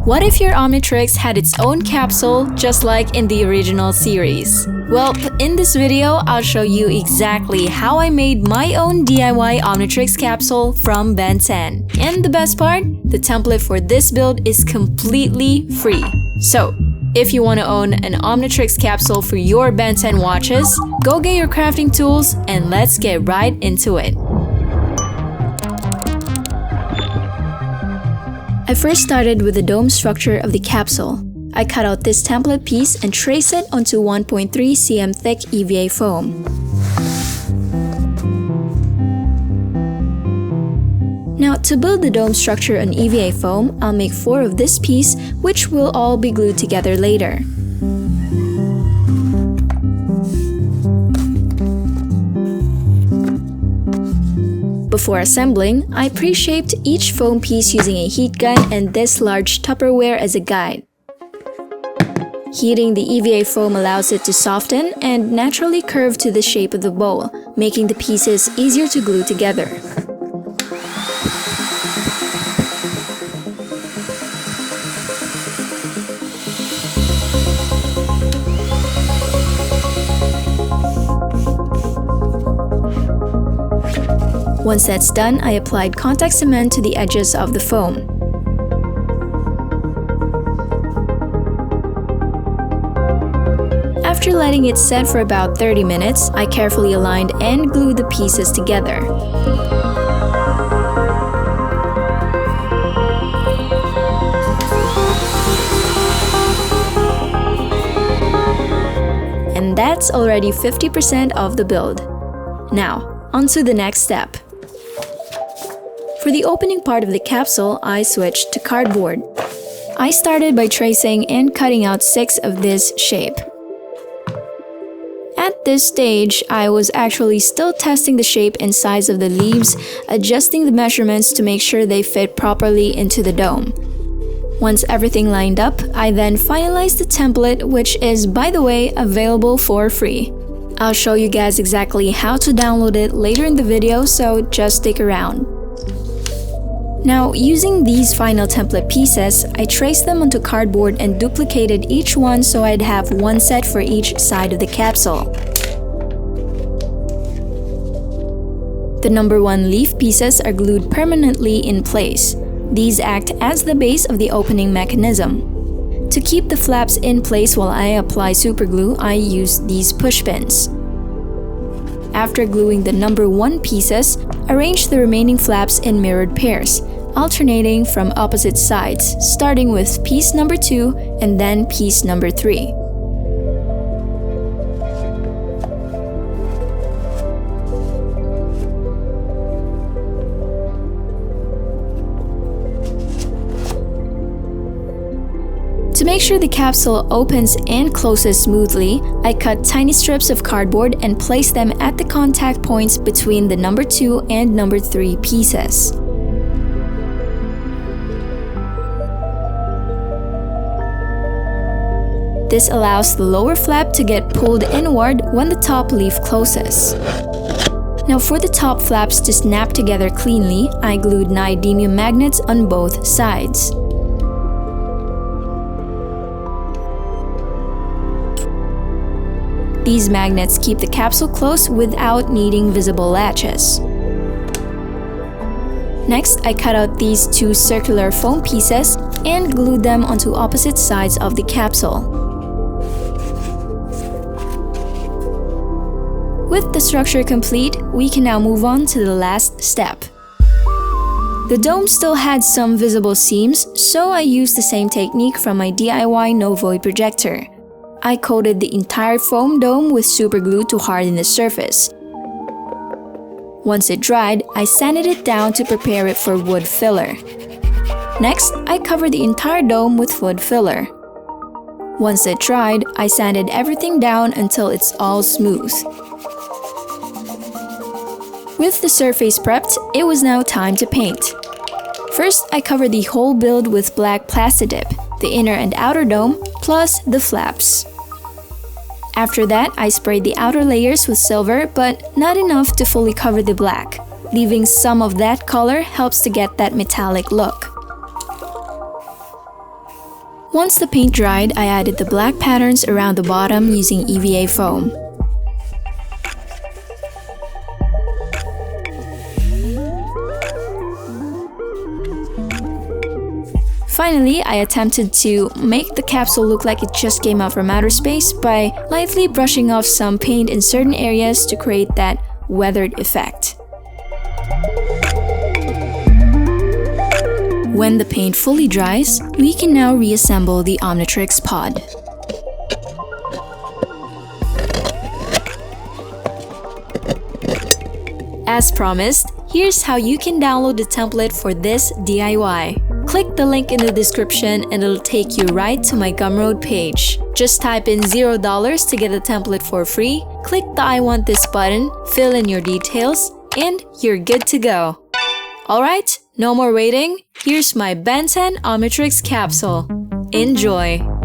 What if your Omnitrix had its own capsule just like in the original series? Well, in this video, I'll show you exactly how I made my own DIY Omnitrix capsule from Ben 10. And the best part? The template for this build is completely free. So, if you want to own an Omnitrix capsule for your Ben 10 watches, go get your crafting tools and let's get right into it. I first started with the dome structure of the capsule. I cut out this template piece and trace it onto 1.3 cm thick EVA foam. Now, to build the dome structure on EVA foam, I'll make 4 of this piece, which will all be glued together later. Before assembling, I pre-shaped each foam piece using a heat gun and this large Tupperware as a guide. Heating the EVA foam allows it to soften and naturally curve to the shape of the bowl, making the pieces easier to glue together. Once that's done, I applied contact cement to the edges of the foam. After letting it set for about 30 minutes, I carefully aligned and glued the pieces together. And that's already 50% of the build. Now, on to the next step. For the opening part of the capsule, I switched to cardboard. I started by tracing and cutting out 6 of this shape. At this stage, I was actually still testing the shape and size of the leaves, adjusting the measurements to make sure they fit properly into the dome. Once everything lined up, I then finalized the template, which is, by the way, available for free. I'll show you guys exactly how to download it later in the video, so just stick around. Now, using these final template pieces, I traced them onto cardboard and duplicated each one so I'd have one set for each side of the capsule. The number 1 leaf pieces are glued permanently in place. These act as the base of the opening mechanism. To keep the flaps in place while I apply superglue, I use these push pins. After gluing the number 1 pieces, arrange the remaining flaps in mirrored pairs, alternating from opposite sides, starting with piece number 2 and then piece number 3. To make sure the capsule opens and closes smoothly, I cut tiny strips of cardboard and placed them at the contact points between the number 2 and number 3 pieces. This allows the lower flap to get pulled inward when the top leaf closes. Now for the top flaps to snap together cleanly, I glued neodymium magnets on both sides. These magnets keep the capsule closed without needing visible latches. Next, I cut out these 2 circular foam pieces and glued them onto opposite sides of the capsule. With the structure complete, we can now move on to the last step. The dome still had some visible seams, so I used the same technique from my DIY no-void projector. I coated the entire foam dome with superglue to harden the surface. Once it dried, I sanded it down to prepare it for wood filler. Next, I covered the entire dome with wood filler. Once it dried, I sanded everything down until it's all smooth. With the surface prepped, it was now time to paint. First, I covered the whole build with black Plastidip, the inner and outer dome, plus the flaps. After that, I sprayed the outer layers with silver, but not enough to fully cover the black. Leaving some of that color helps to get that metallic look. Once the paint dried, I added the black patterns around the bottom using EVA foam. Finally, I attempted to make the capsule look like it just came out from outer space by lightly brushing off some paint in certain areas to create that weathered effect. When the paint fully dries, we can now reassemble the Omnitrix pod. As promised, here's how you can download the template for this DIY. Click the link in the description and it'll take you right to my Gumroad page. Just type in $0 to get the template for free, click the I want this button, fill in your details, and you're good to go. Alright, no more waiting, here's my Ben 10 Omnitrix Capsule. Enjoy!